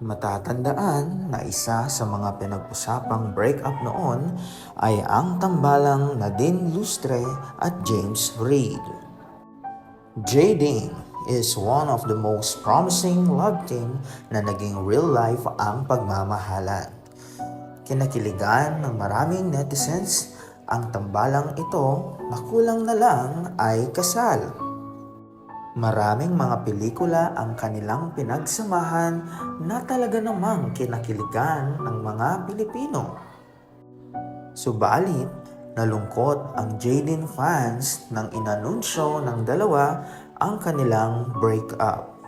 Matatandaan na isa sa mga pinag-usapang breakup noon ay ang tambalang Nadine Lustre at James Reid. Jadine is one of the most promising love team na naging real life ang pagmamahalan. Kinakiligan ng maraming netizens ang tambalang ito na kulang na lang ay kasal. Maraming mga pelikula ang kanilang pinagsamahan na talaga namang kinakiligan ng mga Pilipino. Subalit, nalungkot ang Jadine fans nang inanunsyo ng dalawa ang kanilang breakup.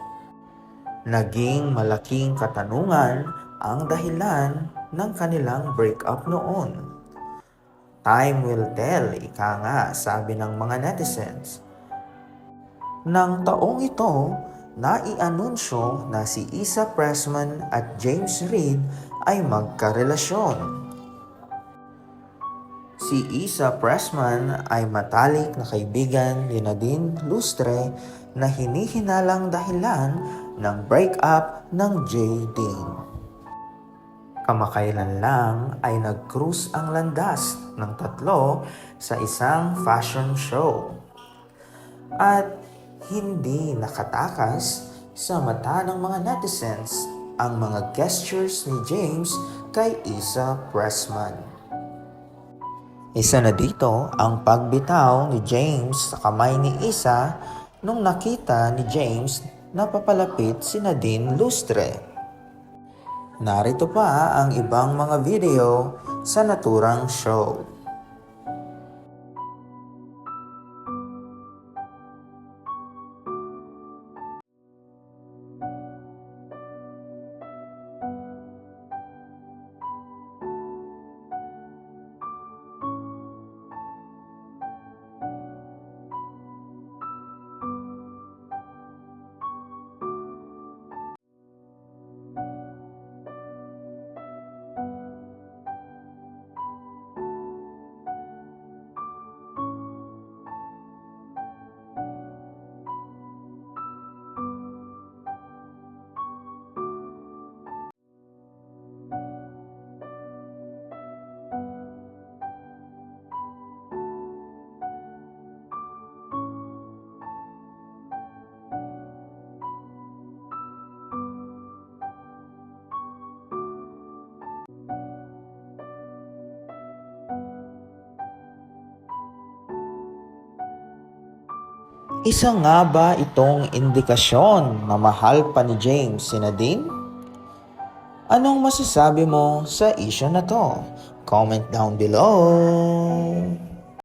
Naging malaking katanungan ang dahilan ng kanilang breakup noon. Time will tell, ika nga, sabi ng mga netizens. Nang taong ito, naianunsyo na si Issa Pressman at James Reid ay magkarelasyon. Si Issa Pressman ay matalik na kaibigan ni Nadine Lustre na hinihinalang dahilan ng breakup ng Jadine. Kamakailan lang ay nag-cruise ang landas ng tatlo sa isang fashion show. At hindi nakatakas sa mata ng mga netizens ang mga gestures ni James kay Issa Pressman. Isa na dito ang pagbitaw ni James sa kamay ni Issa nung nakita ni James na papalapit si Nadine Lustre. Narito pa ang ibang mga video sa naturang show. Isa nga ba itong indikasyon na mahal pa ni James si Nadine? Anong masasabi mo sa issue na to? Comment down below!